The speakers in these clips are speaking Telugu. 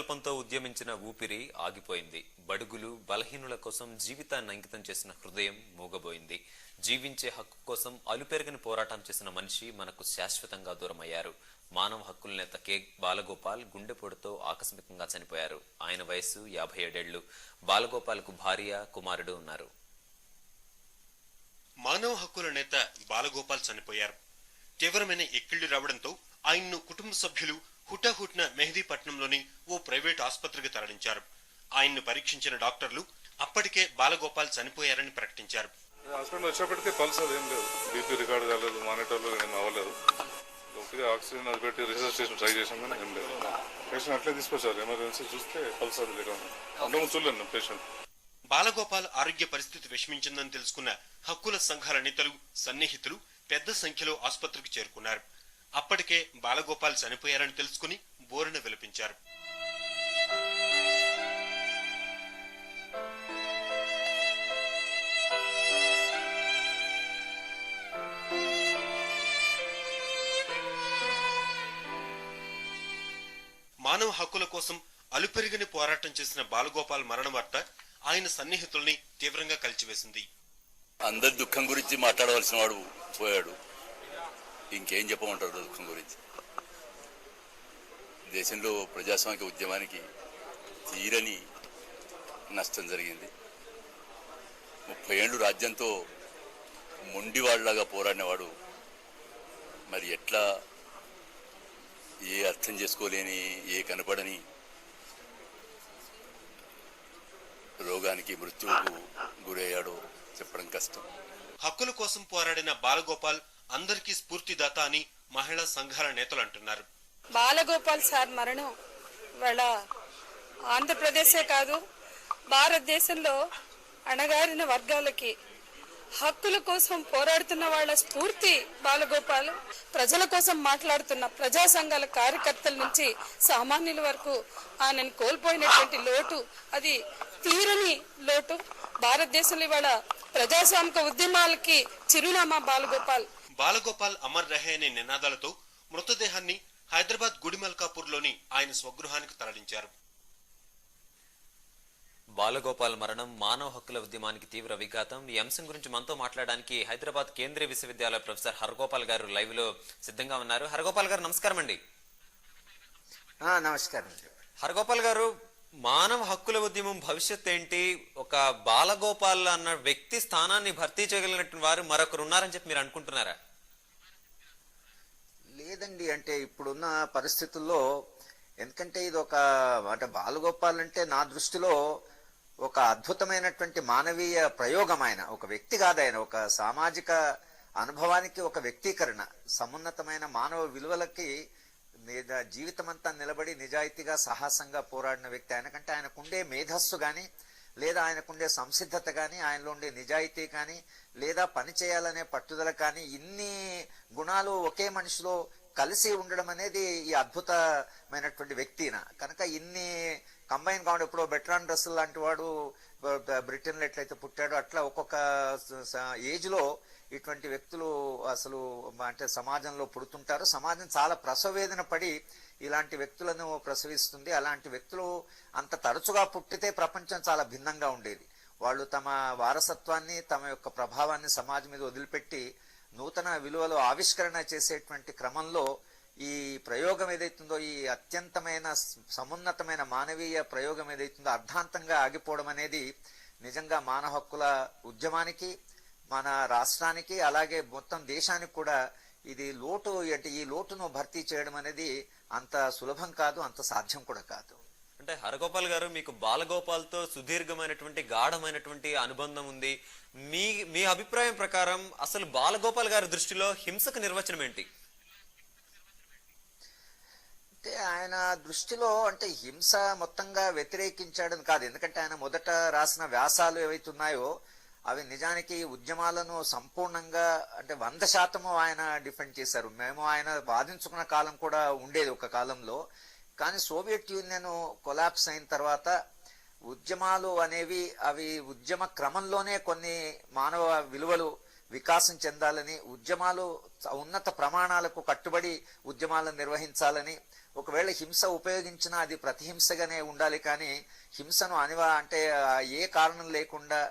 సంకల్పంతో ఉద్యమించిన ఊపిరి ఆగిపోయింది. బడుగులు బలహీనుల కోసం జీవితాన్ని అంకితం చేసిన హృదయం మూగబోయింది. జీవించే హక్కు కోసం అలుపెరగని పోరాటం చేసిన మనిషి మనకు శాశ్వతంగా దూరమయ్యారు. మానవ హక్కుల నేత కె బాలగోపాల్ గుండెపోటుతో ఆకస్మికంగా చనిపోయారు. ఆయన వయసు 57 ఏళ్లు. బాలగోపాల్కు భార్య, కుమారుడు ఉన్నారు. మానవ హక్కుల నేత బాలగోపాల్ చనిపోయారు. తీవ్రమైన ఎక్కిళ్లు రావడంతో ఆయన్ను కుటుంబ సభ్యులు హుటాహుటిన మెహదీపట్నంలోని ఓ ప్రైవేట్ ఆసుపత్రికి తరలించారు. ఆయన్ను పరీక్షించిన డాక్టర్లు అప్పటికే బాలగోపాల్ చనిపోయారని ప్రకటించారు. హాస్పిటల్ వచ్చేప్పటికే పల్స్ అదేం లేదు, బీపీ రికార్డు కాలేదు, మానిటర్లు ఏం అవ్వలేదు. ఒకటిగా ఆక్సిజన్ అది పెట్టి రిసర్చ్ ట్రై చేసాం కానీ ఏం లేదు. పేషెంట్ అట్లే తీసుకొచ్చారు, ఎమర్జెన్సీ చూస్తే పల్స్ అది లేకుండా అందరం చూడలేను పేషెంట్. బాలగోపాల్ ఆరోగ్య పరిస్థితి విషమించిందని తెలుసుకున్న హక్కుల సంఘాల నేతలు, సన్నిహితులు పెద్ద సంఖ్యలో ఆసుపత్రికి చేరుకున్నారు. అప్పటికే బాలగోపాల్ చనిపోయారని తెలుసుకుని బోరున విలపించారు. మానవ హక్కుల కోసం అలుపెరిగని పోరాటం చేసిన బాలగోపాల్ మరణ వార్త ఆయన సన్నిహితుల్ని తీవ్రంగా కలిచివేసింది. అందరి దుఃఖం గురించి మాట్లాడవలసిన వాడు పోయాడు, ఇంకేం చెప్పమంటారు దుఃఖం గురించి. దేశంలో ప్రజాస్వామిక ఉద్యమానికి తీరని నష్టం జరిగింది. 30 ఏళ్లు రాజ్యంతో మొండివాళ్లాగా పోరాడినవాడు మరి ఎట్లా ఏ అర్థం చేసుకోలేని, ఏ కనపడని రోగానికి, మృత్యువుకు గురయ్యాడో చెప్పడం కష్టం. హక్కుల కోసం పోరాడిన బాలగోపాల్ అందరికీ స్ఫూర్తిదాత అని మహిళా సంఘాల నేతలు అంటున్నారు. బాలగోపాల్ సార్ మరణం వాళ్ళ ఆంధ్రప్రదేశే కాదు, భారతదేశంలో అణగారిన వర్గాలకి హక్కుల కోసం పోరాడుతున్న వాళ్ళ స్ఫూర్తి బాలగోపాల్. ప్రజల కోసం మాట్లాడుతున్న ప్రజా సంఘాల కార్యకర్తల నుంచి సామాన్యుల వరకు ఆయనను కోల్పోయినటువంటి లోటు అది తీరని లోటు. భారతదేశంలో ఇవాళ ప్రజాస్వామిక ఉద్యమాలకి చిరునామా బాలగోపాల్. బాలగోపాల్ అమర్ రహే అనే నినాదాలతో మృతదేహాన్ని హైదరాబాద్ గుడిమల్కాపూర్ లోని ఆయన స్వగృహానికి తరలించారు. బాలగోపాల్ మరణం మానవ హక్కుల ఉద్యమానికి తీవ్ర విఘాతం. ఈ అంశం గురించి మనతో మాట్లాడడానికి హైదరాబాద్ కేంద్రీయ విశ్వవిద్యాలయ ప్రొఫెసర్ హరగోపాల్ గారు లైవ్ లో సిద్ధంగా ఉన్నారు. హరగోపాల్ గారు నమస్కారం అండి. నమస్కారం. హరగోపాల్ గారు, మానవ హక్కుల ఉద్యమం భవిష్యత్ ఏంటి? ఒక బాలగోపాల్ అన్న వ్యక్తి స్థానాన్ని భర్తీ చేయగలిగినటువంటి వారు మరొకరు ఉన్నారని చెప్పి మీరు అనుకుంటున్నారా? లేదండి, అంటే ఇప్పుడున్న పరిస్థితుల్లో, ఎందుకంటే ఇది అంటే బాలగోపాల్ అంటే నా దృష్టిలో ఒక అద్భుతమైనటువంటి మానవీయ ప్రయోగం. ఆయన ఒక వ్యక్తి కాదు, ఆయన ఒక సామాజిక అనుభవానికి ఒక వ్యక్తీకరణ. సమున్నతమైన మానవ విలువలకి జీవితం అంతా నిలబడి నిజాయితీగా సాహసంగా పోరాడిన వ్యక్తి. ఆయనకంటే ఆయనకుండే మేధస్సు కానీ, లేదా ఆయనకుండే సంసిద్ధత కానీ, ఆయనలో ఉండే నిజాయితీ కానీ, లేదా పని చేయాలనే పట్టుదల కానీ, ఇన్ని గుణాలు ఒకే మనిషిలో కలిసి ఉండడం అనేది ఈ అద్భుతమైనటువంటి వ్యక్తిన. కనుక ఇన్ని కంబైన్ కావడం, ఎప్పుడో బెట్రాన్ రసల్ లాంటి వాడు బ్రిటన్లో ఎట్లయితే పుట్టాడో అట్లా ఒక్కొక్క ఏజ్ లో ఇటువంటి వ్యక్తులు అసలు అంటే సమాజంలో పుడుతుంటారు. సమాజం చాలా ప్రసవేదన పడి ఇలాంటి వ్యక్తులను ప్రసవిస్తుంది. అలాంటి వ్యక్తులు అంత తరచుగా పుట్టితే ప్రపంచం చాలా భిన్నంగా ఉండేది. వాళ్ళు తమ వారసత్వాన్ని, తమ యొక్క ప్రభావాన్ని సమాజం మీద వదిలిపెట్టి నూతన విలువలు ఆవిష్కరణ చేసేటువంటి క్రమంలో ఈ ప్రయోగం ఏదైతుందో, ఈ అత్యంతమైన సమున్నతమైన మానవీయ ప్రయోగం ఏదైతుందో అర్ధాంతంగా ఆగిపోవడం అనేది నిజంగా మానవ హక్కుల ఉద్యమానికి, మన రాష్ట్రానికి, అలాగే మొత్తం దేశానికి కూడా ఇది లోటు. అంటే ఈ లోటును భర్తీ చేయడం అనేది అంత సులభం కాదు, అంత సాధ్యం కూడా కాదు. అంటే హరగోపాల్ గారు, మీకు బాలగోపాల్ తో సుదీర్ఘమైనటువంటి గాఢమైనటువంటి అనుబంధం ఉంది. మీ అభిప్రాయం ప్రకారం అసలు బాలగోపాల్ గారి దృష్టిలో హింసకు నిర్వచనం ఏంటి? అంటే ఆయన దృష్టిలో అంటే హింస మొత్తంగా వ్యతిరేకించాడని కాదు. ఎందుకంటే ఆయన మొదట రాసిన వ్యాసాలు ఏవైతున్నాయో అవి నిజానికి ఉద్యమాలను సంపూర్ణంగా అంటే 100% ఆయన డిఫెండ్ చేశారు. మేము ఆయన వాదించుకున్న కాలం కూడా ఉండేది ఒక కాలంలో. కానీ సోవియట్ యూనియన్ కొలాప్స్ అయిన తర్వాత ఉద్యమాలు అనేవి అవి ఉద్యమ క్రమంలోనే కొన్ని మానవ విలువలు వికాసం చెందాలని, ఉద్యమాలు ఉన్నత ప్రమాణాలకు కట్టుబడి ఉద్యమాలను నిర్వహించాలని, ఒకవేళ హింస ఉపయోగించినా అది ప్రతిహింసగానే ఉండాలి, కానీ హింసను ఏ కారణం లేకుండా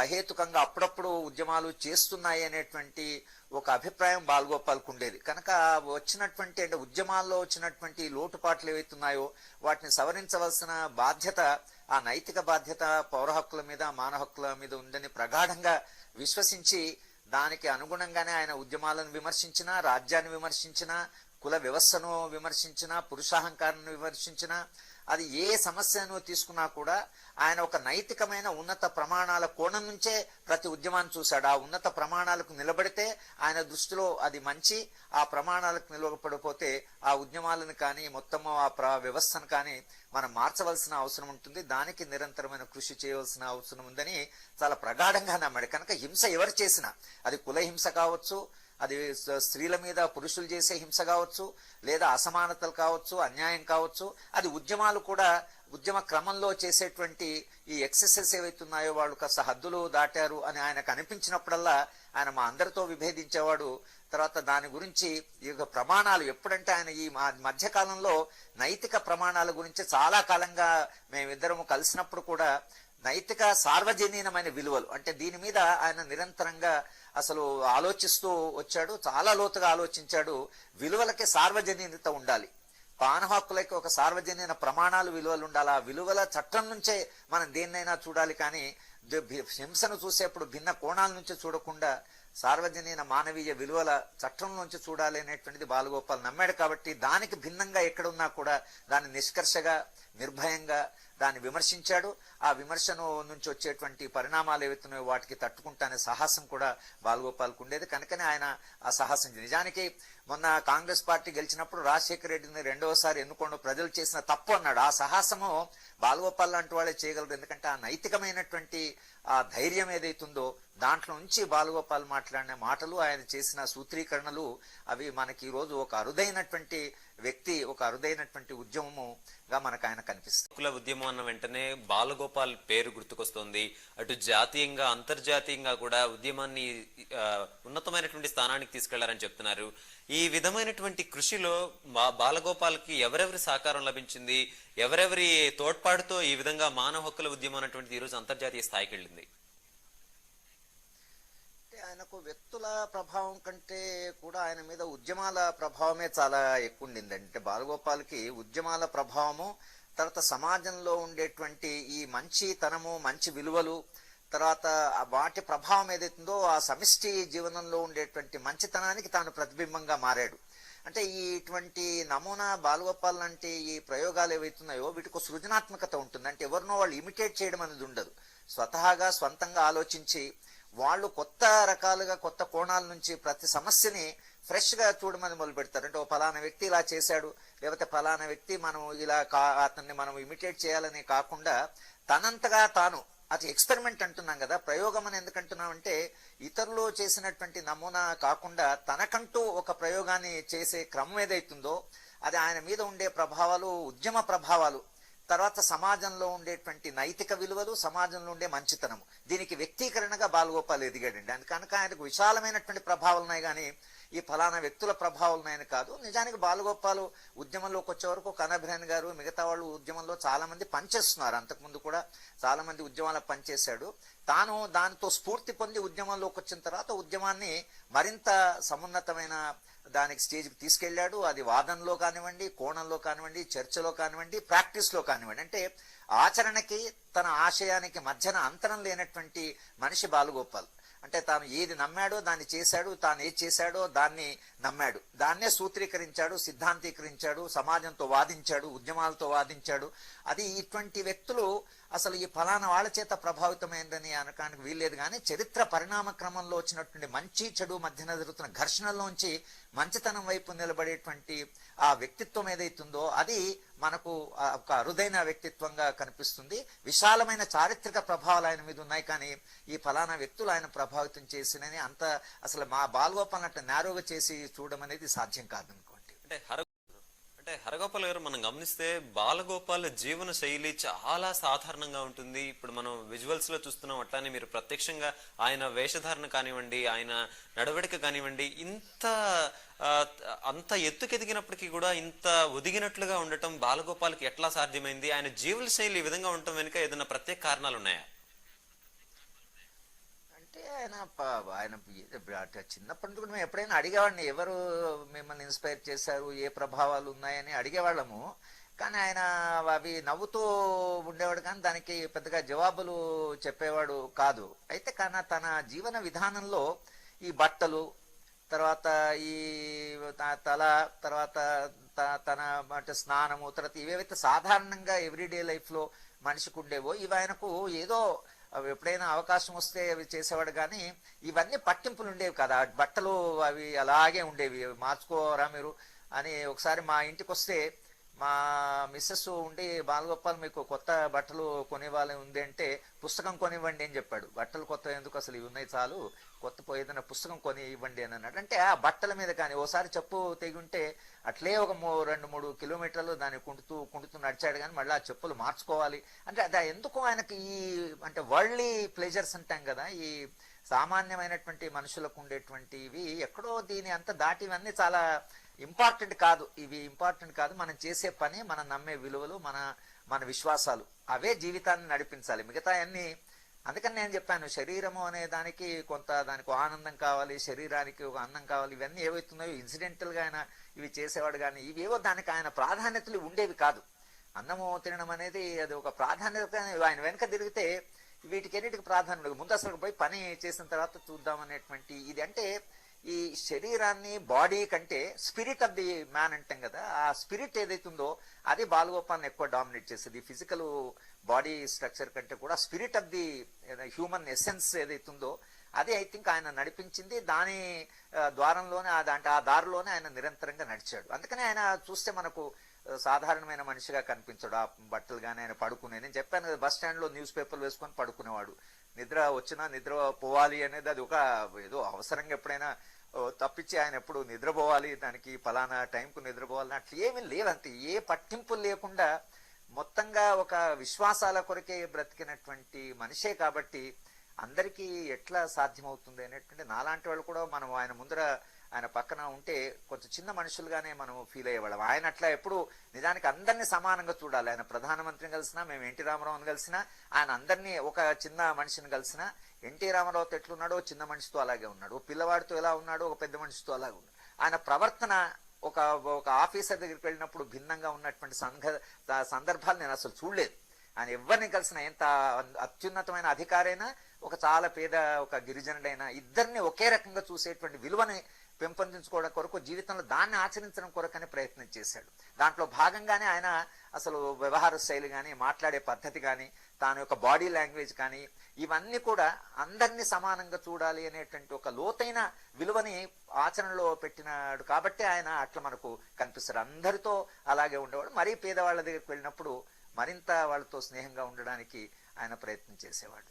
అహేతుకంగా అప్పుడప్పుడు ఉద్యమాలు చేస్తున్నాయి అనేటువంటి ఒక అభిప్రాయం బాలగోపాల్కు ఉండేది. కనుక వచ్చినటువంటి ఉద్యమాల్లో వచ్చినటువంటి లోటుపాట్లు ఏవైతున్నాయో వాటిని సవరించవలసిన బాధ్యత, ఆ నైతిక బాధ్యత పౌర హక్కుల మీద, మానవ హక్కుల మీద ఉందని ప్రగాఢంగా విశ్వసించి దానికి అనుగుణంగానే ఆయన ఉద్యమాలను విమర్శించినా, రాజ్యాన్ని విమర్శించినా, కుల వ్యవస్థను విమర్శించినా, పురుషాహంకారాన్ని విమర్శించినా, అది ఏ సమస్యను తీసుకున్నా కూడా ఆయన ఒక నైతికమైన ఉన్నత ప్రమాణాల కోణం నుంచే ప్రతి ఉద్యమాన్ని చూశాడు. ఆ ఉన్నత ప్రమాణాలకు నిలబడితే ఆయన దృష్టిలో అది మంచి, ఆ ప్రమాణాలకు నిలబడిపోతే ఆ ఉద్యమాలను కానీ మొత్తం ఆ వ్యవస్థను కానీ మనం మార్చవలసిన అవసరం ఉంటుంది. దానికి నిరంతరమైన కృషి చేయవలసిన అవసరం ఉందని చాలా ప్రగాఢంగా నమ్మాడు. కనుక హింస ఎవరు చేసినా, అది కుల హింస కావచ్చు, అది స్త్రీల మీద పురుషులు చేసే హింస కావచ్చు, లేదా అసమానతలు కావచ్చు, అన్యాయం కావచ్చు, అది ఉద్యమాలు కూడా ఉద్యమ క్రమంలో చేసేటువంటి ఈ ఎక్సెసెస్ ఏవైతున్నాయో వాళ్ళు కాస్త హద్దులు దాటారు అని ఆయనకు అనిపించినప్పుడల్లా ఆయన మా అందరితో విభేదించేవాడు. తర్వాత దాని గురించి ఈ ప్రమాణాలు ఎప్పుడంటే ఆయన ఈ మధ్య కాలంలో నైతిక ప్రమాణాల గురించి చాలా కాలంగా మేమిద్దరము కలిసినప్పుడు కూడా నైతిక సార్వజనీనమైన విలువలు అంటే దీని మీద ఆయన నిరంతరంగా అసలు ఆలోచిస్తూ వచ్చాడు. చాలా లోతుగా ఆలోచించాడు. విలువలకి సార్వజనీనత ఉండాలి, మానవ హక్కులకి ఒక సార్వజనీన ప్రమాణాలు, విలువలు ఉండాలి. ఆ విలువల చట్టం నుంచే మనం దేన్నైనా చూడాలి, కానీ హింసను చూసేప్పుడు భిన్న కోణాల నుంచి చూడకుండా సార్వజనీన మానవీయ విలువల చట్టం నుంచి చూడాలి అనేటువంటిది బాలగోపాల్ నమ్మాడు. కాబట్టి దానికి భిన్నంగా ఎక్కడున్నా కూడా దాన్ని నిష్కర్షగా, నిర్భయంగా దాన్ని విమర్శించాడు. ఆ విమర్శను నుంచి వచ్చేటువంటి పరిణామాలు ఏవైతున్నాయో వాటికి తట్టుకుంటానే సాహసం కూడా బాలగోపాల్కు ఉండేది. కనుకనే ఆయన ఆ సాహసం, నిజానికి మొన్న కాంగ్రెస్ పార్టీ గెలిచినప్పుడు రాజశేఖర రెడ్డిని రెండవసారి ఎన్నుకోండి ప్రజలు చేసిన తప్పు అన్నాడు. ఆ సాహసము బాలగోపాల్ లాంటి వాళ్ళే చేయగలరు. ఎందుకంటే ఆ నైతికమైనటువంటి ఆ ధైర్యం ఏదైతుందో దాంట్లో నుంచి బాలగోపాల్ మాట్లాడిన మాటలు, ఆయన చేసిన సూత్రీకరణలు, అవి మనకి ఈ రోజు ఒక అరుదైనటువంటి వ్యక్తి, ఒక అరుదైనటువంటి ఉద్యమముగా మనకు ఆయన కనిపిస్తుంది. హక్కుల ఉద్యమం అన్న వెంటనే బాలగోపాల్ పేరు గుర్తుకొస్తోంది. అటు జాతీయంగా, అంతర్జాతీయంగా కూడా ఉద్యమాన్ని ఉన్నతమైనటువంటి స్థానానికి తీసుకెళ్లారని చెప్తున్నారు. ఈ విధమైనటువంటి కృషిలో బాలగోపాల్కి ఎవరెవరి సహకారం లభించింది, ఎవరెవరి తోడ్పాటుతో ఈ విధంగా మానవ హక్కుల ఉద్యమం అన్నటువంటిది ఈ రోజు అంతర్జాతీయ స్థాయికి వెళ్ళింది? ఆయనకు వ్యక్తుల ప్రభావం కంటే కూడా ఆయన మీద ఉద్యమాల ప్రభావమే చాలా ఎక్కువ ఉండింది. అంటే బాలగోపాల్కి ఉద్యమాల ప్రభావము, తర్వాత సమాజంలో ఉండేటువంటి ఈ మంచితనము, మంచి విలువలు, తర్వాత వాటి ప్రభావం ఏదైతుందో ఆ సమిష్టి జీవనంలో ఉండేటువంటి మంచితనానికి తాను ప్రతిబింబంగా మారాడు. అంటే ఇటువంటి నమూనా బాలగోపాల్ లాంటి ఈ ప్రయోగాలు ఏవైతున్నాయో వీటికి సృజనాత్మకత ఉంటుంది. అంటే ఎవరినో వాళ్ళు ఇమిటేట్ చేయడం అనేది ఉండదు. స్వతహాగా స్వంతంగా ఆలోచించి వాళ్ళు కొత్త రకాలుగా, కొత్త కోణాల నుంచి ప్రతి సమస్యని ఫ్రెష్ గా చూడమని మొదలు పెడతారు. అంటే ఓ ఫలానా వ్యక్తి ఇలా చేశాడు, లేకపోతే ఫలానా వ్యక్తి మనం అతన్ని మనం ఇమిటేట్ చేయాలని కాకుండా తనంతగా తాను, అది ఎక్స్పెరిమెంట్ అంటున్నాం కదా, ప్రయోగం అని ఎందుకంటున్నాం అంటే ఇతరులు చేసినటువంటి నమూనా కాకుండా తనకంటూ ఒక ప్రయోగాన్ని చేసే క్రమం ఏదైతుందో అది ఆయన మీద ఉండే ప్రభావాలు, ఉద్యమ ప్రభావాలు, తర్వాత సమాజంలో ఉండేటువంటి నైతిక విలువలు, సమాజంలో ఉండే మంచితనము, దీనికి వ్యక్తీకరణగా బాలగోపాల్ ఎదిగాడండి. అందుకనుక ఆయనకు విశాలమైనటువంటి ప్రభావాలు ఉన్నాయి, కానీ ఈ ఫలానా వ్యక్తుల ప్రభావాలు ఉన్నాయని కాదు. నిజానికి బాలగోపాల్ ఉద్యమంలోకి వచ్చే వరకు కనభిరాన్ గారు, మిగతా వాళ్ళు ఉద్యమంలో చాలా మంది పనిచేస్తున్నారు. అంతకుముందు కూడా చాలా మంది ఉద్యమాలకు పనిచేశాడు. తాను దానితో స్ఫూర్తి పొంది ఉద్యమంలోకి వచ్చిన తర్వాత ఉద్యమాన్ని మరింత సమున్నతమైన దానికి స్టేజ్కి తీసుకెళ్లాడు. అది వాదనలో కానివ్వండి, కోణంలో కానివ్వండి, చర్చలో కానివ్వండి, ప్రాక్టీస్లో కానివ్వండి, అంటే ఆచరణకి తన ఆశయానికి మధ్యన అంతరం లేనటువంటి మనిషి బాలగోపాల్. అంటే తాను ఏది నమ్మాడో దాన్ని చేశాడు, తాను ఏది చేశాడో దాన్ని నమ్మాడు, దాన్నే సూత్రీకరించాడు, సిద్ధాంతీకరించాడు, సమాజంతో వాదించాడు, ఉద్యమాలతో వాదించాడు. అది ఇటువంటి వ్యక్తులు అసలు ఈ ఫలానా వాళ్ళ చేత ప్రభావితమైందని అనడానికి వీల్లేదు. కానీ చరిత్ర పరిణామ క్రమంలో వచ్చినటువంటి మంచి చెడు మధ్యన జరుగుతున్న ఘర్షణల్లోంచి మంచితనం వైపు నిలబడేటువంటి ఆ వ్యక్తిత్వం ఏదైతుందో అది మనకు ఒక అరుదైన వ్యక్తిత్వంగా కనిపిస్తుంది. విశాలమైన చారిత్రక ప్రభావాలు ఆయన మీద ఉన్నాయి, కానీ ఈ ఫలానా వ్యక్తులు ఆయన ప్రభావితం చేసినని అంత అసలు మా బాలగోపాల్ అట్లా నేరోగా చేసి చూడడం అనేది సాధ్యం కాదనుకోండి. అంటే హరగోపాల్ గారు మనం గమనిస్తే బాలగోపాల్ జీవన శైలి చాలా సాధారణంగా ఉంటుంది. ఇప్పుడు మనం విజువల్స్ లో చూస్తున్నాం, అట్లానే మీరు ప్రత్యక్షంగా ఆయన వేషధారణ కానివ్వండి, ఆయన నడవడిక కానివ్వండి, ఆ, అంత ఎత్తుకెదిగినప్పటికీ కూడా ఇంత ఒదిగినట్లుగా ఉండటం బాలగోపాల్కి ఎట్లా సాధ్యమైంది? ఆయన జీవన శైలి ఈ విధంగా ఉండటం వెనుక ఏదైనా ప్రత్యేక కారణాలు ఉన్నాయా? అంటే ఆయన చిన్నప్పటి నుంచి కూడా మేము ఎప్పుడైనా అడిగేవాడిని, ఎవరు మిమ్మల్ని ఇన్స్పైర్ చేశారు, ఏ ప్రభావాలు ఉన్నాయని అడిగేవాళ్ళము. కానీ ఆయన అవి నవ్వుతూ ఉండేవాడు, కానీ దానికి పెద్దగా జవాబులు చెప్పేవాడు కాదు. అయితే కానీ తన జీవన విధానంలో ఈ బట్టలు, తర్వాత ఈ తల, తర్వాత తన అంటే స్నానము, తర్వాత ఇవేవైతే సాధారణంగా ఎవ్రీడే లైఫ్లో మనిషికి ఉండేవో ఇవి ఆయనకు ఏదో అవి ఎప్పుడైనా అవకాశం వస్తే అవి చేసేవాడు. కానీ ఇవన్నీ పట్టింపులు ఉండేవి కదా, బట్టలు అవి అలాగే ఉండేవి. మార్చుకోరా మీరు అని ఒకసారి మా ఇంటికి వస్తే మా మిస్సెస్ ఉండి, బాలగోపాల్ మీకు కొత్త బట్టలు కొనివ్వాలి ఉంది అంటే పుస్తకం కొనివ్వండి అని చెప్పాడు. బట్టలు కొత్త ఎందుకు, అసలు ఇవి ఉన్నాయి చాలు, కొత్త ఏదైనా పుస్తకం కొని ఇవ్వండి అని అన్నాడు. అంటే ఆ బట్టల మీద కానీ ఓసారి చెప్పు తెగి ఉంటే అట్లే ఒక 2-3 కిలోమీటర్లు దాన్ని కుంటుతూ నడిచాడు. కానీ మళ్ళీ ఆ చెప్పులు మార్చుకోవాలి అంటే అది ఎందుకు ఆయనకి ఈ అంటే వరల్డ్లీ ప్లెజర్స్ అంటాం కదా, ఈ సామాన్యమైనటువంటి మనుషులకు ఉండేటువంటివి ఎక్కడో దీని అంత దాటి ఇవన్నీ చాలా ఇంపార్టెంట్ కాదు. ఇవి ఇంపార్టెంట్ కాదు, మనం చేసే పని, మనం నమ్మే విలువలు, మన విశ్వాసాలు, అవే జీవితాన్ని నడిపించాలి. మిగతా అన్ని అందుకని నేను చెప్పాను, శరీరము అనే దానికి దానికి ఆనందం కావాలి, శరీరానికి ఒక అందం కావాలి. ఇవన్నీ ఏవైతున్నాయో ఇన్సిడెంటల్గా ఆయన ఇవి చేసేవాడు. కానీ ఇవేవో దానికి ఆయన ప్రాధాన్యతలు ఉండేవి కాదు. అన్నము తినడం అనేది అది ఒక ప్రాధాన్యత. ఆయన వెనక తిరిగితే వీటికెన్నిటికి ప్రాధాన్యత, ముందు అసలు పోయి పని చేసిన తర్వాత చూద్దామనేటువంటి ఇది. అంటే ఈ శరీరాన్ని, బాడీ కంటే స్పిరిట్ ఆఫ్ ది మ్యాన్ అంటాం కదా, ఆ స్పిరిట్ ఏదైతుందో అది బాలగోపాల్ని ఎక్కువ డామినేట్ చేసేది. ఫిజికల్ బాడీ స్ట్రక్చర్ కంటే కూడా spirit of the human essence ఏదైతుందో అది ఐ థింక్ ఆయన నడిపించింది. దాని ద్వారంలోనే ఆ దారిలోనే ఆయన నిరంతరంగా నడిచాడు. అందుకనే ఆయన చూస్తే మనకు సాధారణమైన మనిషిగా కనిపించాడు. ఆ బట్టలు కానీ ఆయన పడుకునేది, నేను చెప్పాను కదా, బస్ స్టాండ్ లో న్యూస్ పేపర్లు వేసుకొని పడుకునేవాడు. నిద్ర వచ్చినా నిద్ర పోవాలి అనేది అది ఒక ఏదో అవసరంగా ఎప్పుడైనా తప్పించి ఆయన ఎప్పుడు నిద్రపోవాలి, దానికి ఫలానా టైంకు నిద్రపోవాలని అట్లా ఏమీ లేవంతే. ఏ పట్టింపులు లేకుండా మొత్తంగా ఒక విశ్వాసాల కొరకే బ్రతికినటువంటి మనిషే. కాబట్టి అందరికీ ఎట్లా సాధ్యమవుతుంది అనేటువంటి నాలాంటి వాళ్ళు కూడా మనం ఆయన పక్కన ఉంటే కొంచెం చిన్న మనుషులుగానే మనం ఫీల్ అయ్యేవాళ్ళం. ఆయన అట్లా ఎప్పుడు నిజానికి అందరినీ సమానంగా చూడాలి. ఆయన ప్రధానమంత్రిని కలిసినా, మేము ఎన్టీ రామారావుని కలిసినా, ఆయన అందరినీ ఒక చిన్న మనిషిని కలిసినా, ఎన్టీ రామారావుతో ఎట్లున్నాడో చిన్న మనిషితో అలాగే ఉన్నాడు, ఓ పిల్లవాడితో ఎలా ఉన్నాడో ఒక పెద్ద మనిషితో అలాగే ఉన్నాడు. ఆయన ప్రవర్తన ఒక ఆఫీసర్ దగ్గరికి వెళ్ళినప్పుడు భిన్నంగా ఉన్నటువంటి సందర్భాలు నేను అసలు చూడలేదు. ఆయన ఎవరిని కలిసినా, ఎంత అత్యున్నతమైన అధికారైనా, ఒక చాలా పేద ఒక గిరిజనుడైనా, ఇద్దరిని ఒకే రకంగా చూసేటువంటి విలువని పెంపొందించుకోవడం కొరకు, జీవితంలో దాన్ని ఆచరించడం కొరకని ప్రయత్నం చేశాడు. దాంట్లో భాగంగానే ఆయన అసలు వ్యవహార శైలి కానీ, మాట్లాడే పద్ధతి కానీ, తాను యొక్క బాడీ లాంగ్వేజ్ కానీ, ఇవన్నీ కూడా అందరినీ సమానంగా చూడాలి అనేటువంటి ఒక లోతైన విలువని ఆచరణలో పెట్టినాడు. కాబట్టి ఆయన అట్లా మనకు కనిపిస్తాడు. అందరితో అలాగే ఉండేవాడు. మరీ పేదవాళ్ళ దగ్గరికి వెళ్ళినప్పుడు మరింత వాళ్ళతో స్నేహంగా ఉండడానికి ఆయన ప్రయత్నం చేసేవాడు.